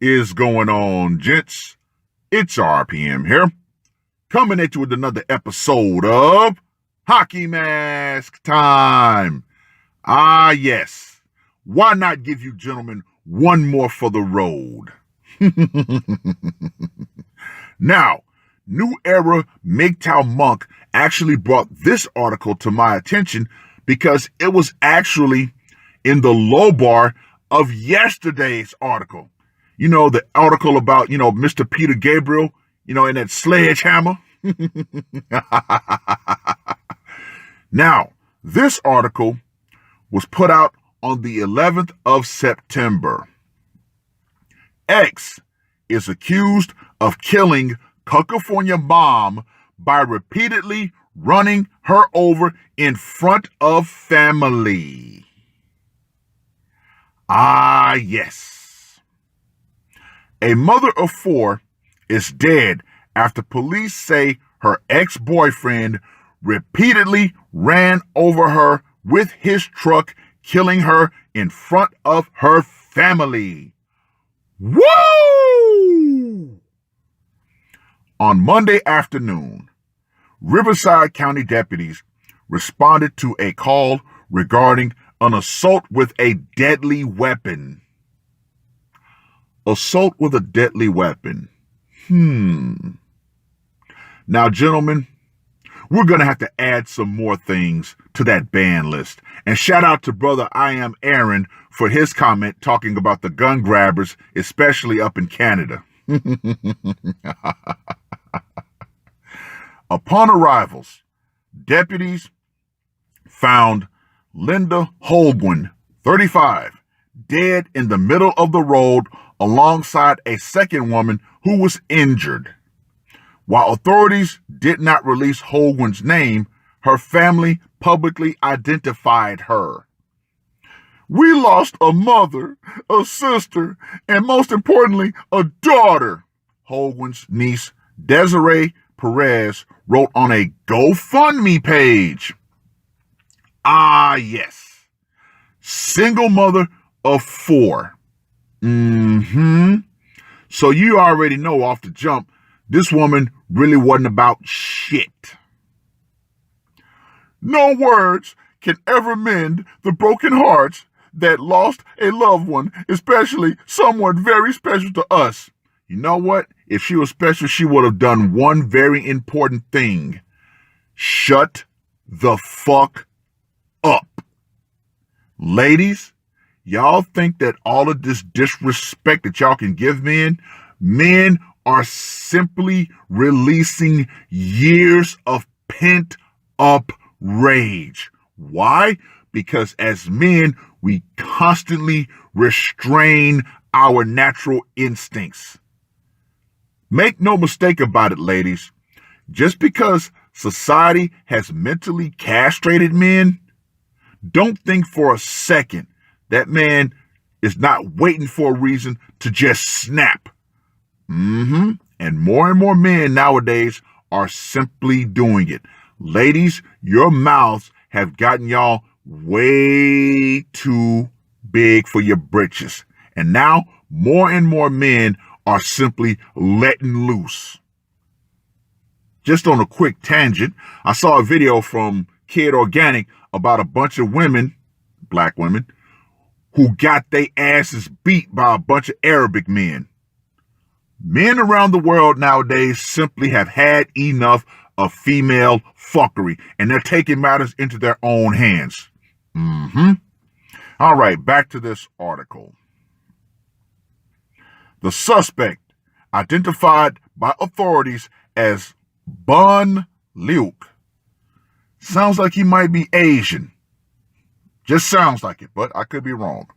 is going on, gents? It's RPM here, coming at you with another episode of Hockey Mask Time. Ah, yes. Why not give you gentlemen one more for the road? Now, New Era MGTOW Monk actually brought this article to my attention because it was actually in the low bar of yesterday's article. You know, the article about, Mr. Peter Gabriel, in that sledgehammer. Now, this article was put out on the 11th of September. X is accused of killing California mom by repeatedly running her over in front of family. Ah, yes. A mother of four is dead after police say her ex-boyfriend repeatedly ran over her with his truck, killing her in front of her family. Woo! On Monday afternoon, Riverside County deputies responded to a call regarding an assault with a deadly weapon. Assault with a deadly weapon. Now, gentlemen, we're going to have to add some more things to that ban list. And shout out to brother I Am Aaron for his comment talking about the gun grabbers, especially up in Canada. Upon arrivals, deputies found Linda Holguin, 35, dead in the middle of the road alongside a second woman who was injured. While authorities did not release Holguin's name, her family publicly identified her. "We lost a mother, a sister, and most importantly, a daughter," Holguin's niece, Desiree Perez, wrote on a GoFundMe page. Ah, yes. Single mother of four. So you already know off the jump, this woman really wasn't about shit. No words can ever mend the broken hearts that lost a loved one, especially someone very special to us. You know what? If she was special, she would have done one very important thing. Shut the fuck up. Ladies, y'all think that all of this disrespect that y'all can give men are simply releasing years of pent-up rage. Why? Because as men, we constantly restrain our natural instincts. Make no mistake about it, ladies. Just because society has mentally castrated men, don't think for a second that man is not waiting for a reason to just snap. And more men nowadays are simply doing it. Ladies, your mouths have gotten y'all way too big for your britches. And now more and more men are simply letting loose. Just on a quick tangent, I saw a video from Kid Organic about a bunch of women, black women, who got their asses beat by a bunch of Arabic men. Men around the world nowadays simply have had enough of female fuckery, and they're taking matters into their own hands. All right, back to this article. The suspect, identified by authorities as Bun Liuk, sounds like he might be Asian. Just sounds like it, but I could be wrong.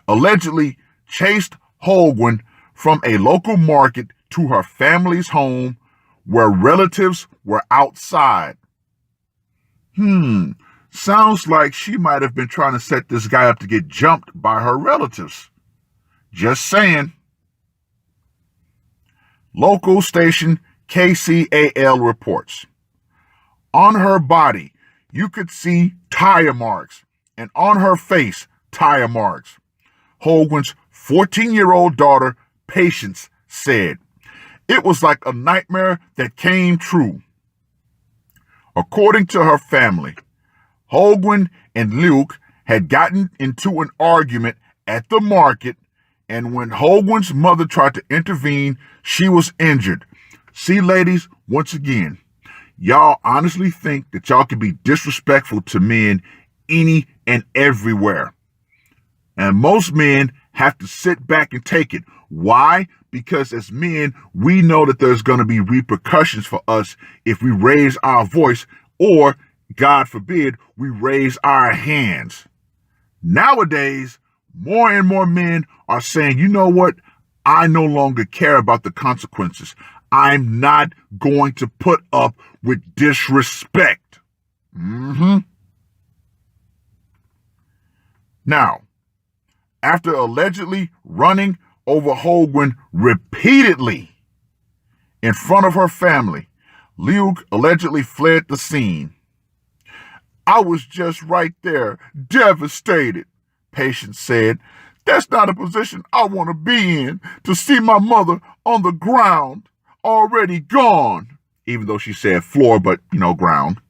Allegedly chased Holguin from a local market to her family's home where relatives were outside. Sounds like she might have been trying to set this guy up to get jumped by her relatives. Just saying. Local station KCAL reports. On her body, you could see tire marks, and on her face, tire marks. Holguin's 14-year-old daughter Patience said. It was like a nightmare that came true. According to her family, Holguin and Luke had gotten into an argument at the market, and when Holguin's mother tried to intervene, she was injured. See, ladies, once again, y'all honestly think that y'all can be disrespectful to men any and everywhere. And most men have to sit back and take it. Why? Because as men, we know that there's going to be repercussions for us if we raise our voice or, God forbid, we raise our hands. Nowadays, more and more men are saying, you know what? I no longer care about the consequences. I'm not going to put up with disrespect. Now, after allegedly running over Holguin repeatedly in front of her family, Luke allegedly fled the scene. I was just right there, devastated, Patience said. That's not a position I want to be in, to see my mother on the ground, already gone, even though she said floor, but, ground.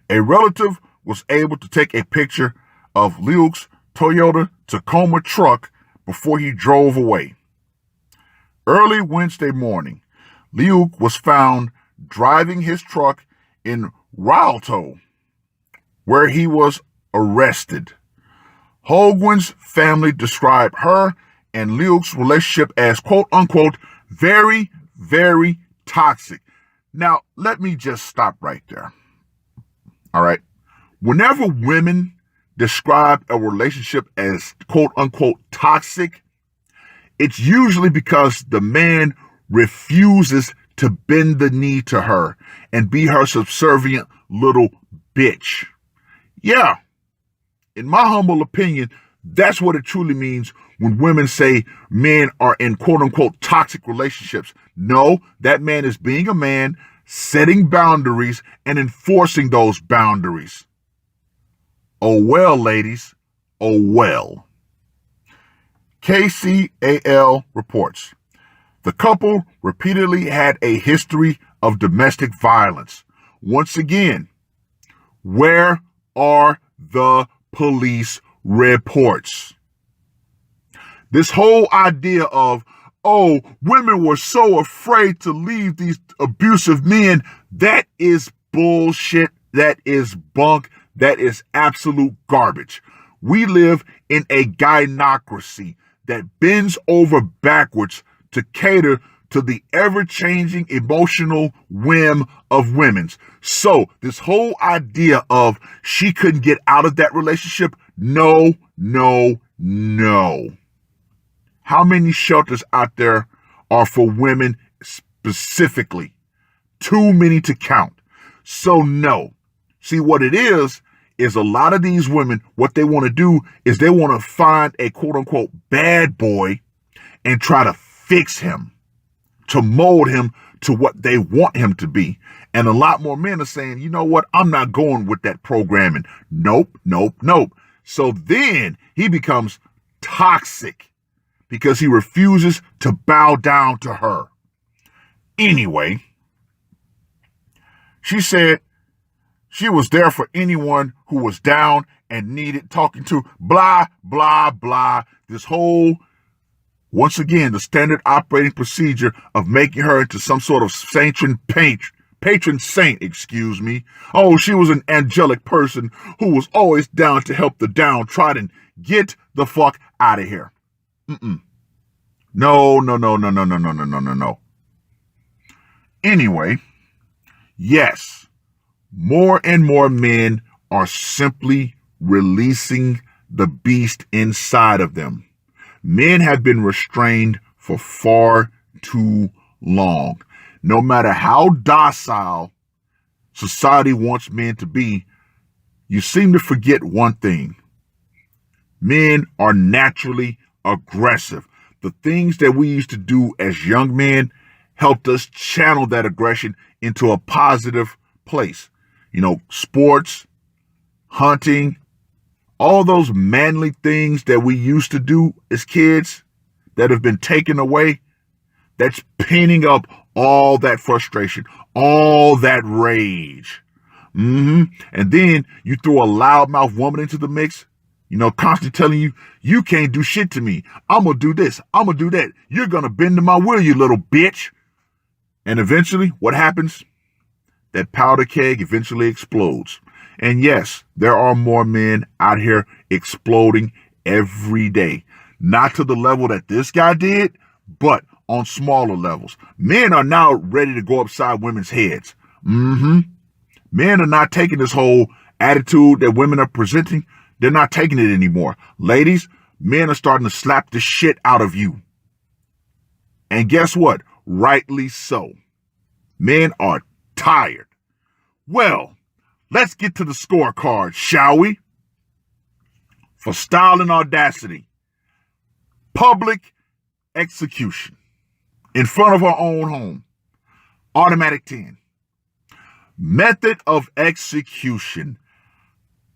A relative was able to take a picture of Luke's Toyota Tacoma truck before he drove away. Early Wednesday morning, Luke was found driving his truck in Rialto, where he was arrested. Holguin's family described her and Luke's relationship as quote unquote very, very toxic. Now, let me just stop right there. All right. Whenever women describe a relationship as quote unquote toxic, it's usually because the man refuses to bend the knee to her and be her subservient little bitch. Yeah, in my humble opinion, that's what it truly means when women say men are in quote unquote toxic relationships. No, that man is being a man, setting boundaries and enforcing those boundaries. Oh well, ladies, oh well. KCAL reports. The couple repeatedly had a history of domestic violence. Once again, where are the police reports? This whole idea of, oh, women were so afraid to leave these abusive men, that is bullshit. That is bunk. That is absolute garbage. We live in a gynocracy that bends over backwards to cater to the ever-changing emotional whim of women's. So this whole idea of she couldn't get out of that relationship, no. How many shelters out there are for women specifically? Too many to count. So no. See, what it is a lot of these women, what they want to do is they want to find a quote-unquote bad boy and try to fix him, to mold him to what they want him to be. And a lot more men are saying, you know what, I'm not going with that programming. Nope. So then he becomes toxic because he refuses to bow down to her. Anyway, she said she was there for anyone who was down and needed talking to, blah, blah, blah. This whole, once again, the standard operating procedure of making her into some sort of patron saint. Oh, she was an angelic person who was always down to help the downtrodden. Get the fuck out of here. No. Anyway, yes. More and more men are simply releasing the beast inside of them. Men have been restrained for far too long. No matter how docile society wants men to be, you seem to forget one thing. Men are naturally aggressive. The things that we used to do as young men helped us channel that aggression into a positive place. Sports, hunting, all those manly things that we used to do as kids, that have been taken away, that's pinning up all that frustration, all that rage. And then you throw a loudmouth woman into the mix, constantly telling you, you can't do shit to me. I'm going to do this. I'm going to do that. You're going to bend to my will, you little bitch. And eventually, what happens? That powder keg eventually explodes. And yes, there are more men out here exploding every day. Not to the level that this guy did, but on smaller levels. Men are now ready to go upside women's heads. Men are not taking this whole attitude that women are presenting. They're not taking it anymore. Ladies, men are starting to slap the shit out of you. And guess what? Rightly so. Men are tired. Well, let's get to the scorecard, shall we? For style and audacity, public execution in front of our own home, automatic 10. Method of execution.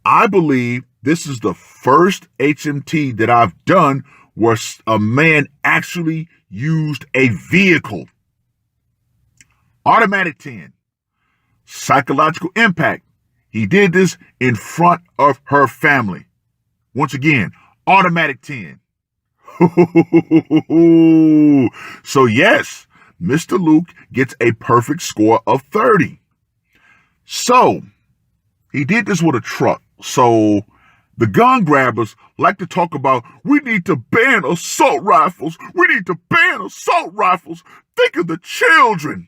I believe this is the first HMT that I've done where a man actually used a vehicle. Automatic 10. Psychological impact. He did this in front of her family. Once again, automatic 10. So yes, Mr. Luke gets a perfect score of 30. So he did this with a truck. So the gun grabbers like to talk about, we need to ban assault rifles. We need to ban assault rifles. Think of the children.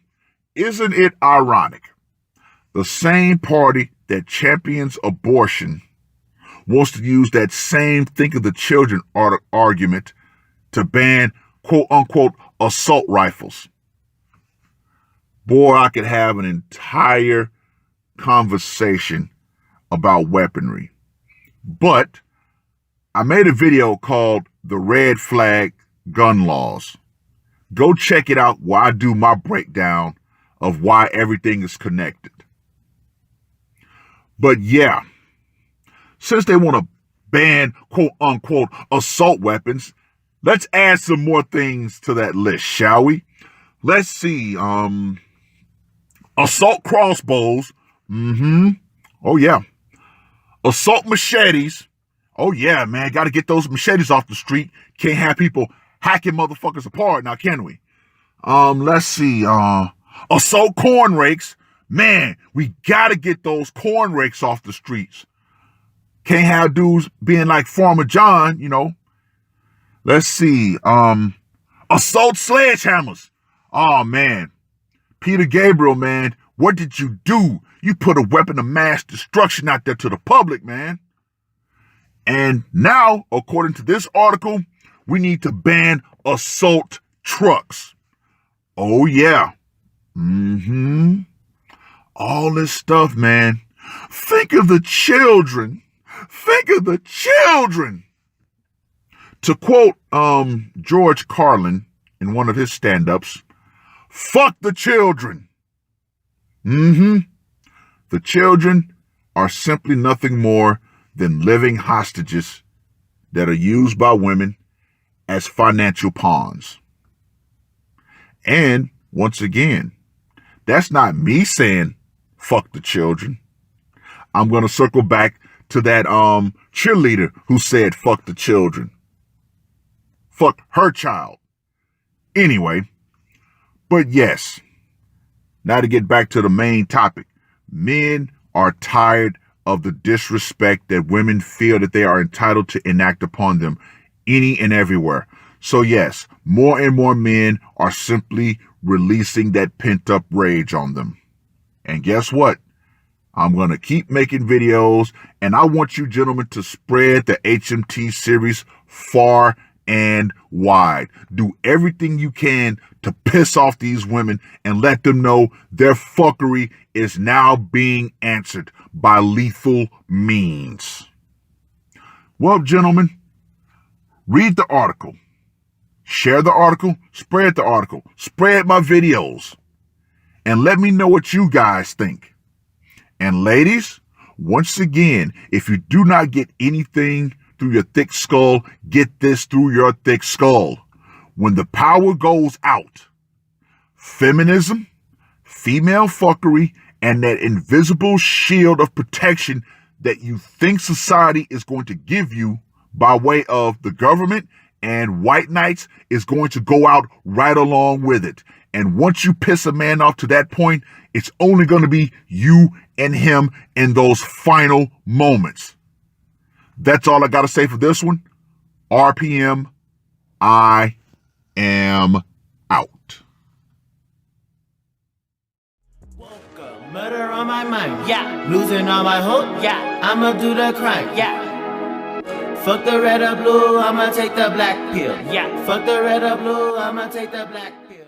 Isn't it ironic? The same party that champions abortion wants to use that same think of the children argument to ban quote unquote assault rifles. Boy, I could have an entire conversation about weaponry. But I made a video called The Red Flag Gun Laws. Go check it out where I do my breakdown of why everything is connected. But yeah, since they want to ban quote unquote assault weapons, let's add some more things to that list, shall we? Let's see. Assault crossbows. Oh yeah. Assault machetes. Oh yeah, man. Got to get those machetes off the street. Can't have people hacking motherfuckers apart now, can we? Let's see. Assault corn rakes. Man, we got to get those corn rakes off the streets. Can't have dudes being like Farmer John, Let's see. Assault sledgehammers. Oh man. Peter Gabriel, man, what did you do? You put a weapon of mass destruction out there to the public, man. And now, according to this article, we need to ban assault trucks. Oh yeah. All this stuff, man. Think of the children. Think of the children. To quote George Carlin in one of his stand-ups, fuck the children. The children are simply nothing more than living hostages that are used by women as financial pawns. And once again, that's not me saying fuck the children. I'm going to circle back to that cheerleader who said fuck the children. Fuck her child. Anyway, but yes, now to get back to the main topic. Men are tired of the disrespect that women feel that they are entitled to enact upon them any and everywhere. So yes, more and more men are simply releasing that pent-up rage on them. And guess what? I'm going to keep making videos, and I want you gentlemen to spread the HMT series far and wide. Do everything you can to piss off these women and let them know their fuckery is now being answered by lethal means. Well, gentlemen, read the article. Share the article, spread the article, spread my videos, and let me know what you guys think. And ladies, once again, if you do not get anything through your thick skull, get this through your thick skull. when the power goes out, feminism, female fuckery, and that invisible shield of protection that you think society is going to give you by way of the government and white knights is going to go out right along with it. And once you piss a man off to that point, it's only going to be you and him in those final moments. That's all I got to say for this one. RPM, I am out. Murder on my mind, yeah. Losing all my hope, yeah. I'ma do the crime, yeah. Fuck the red or blue, I'ma take the black pill, yeah. Fuck the red or blue, I'ma take the black pill.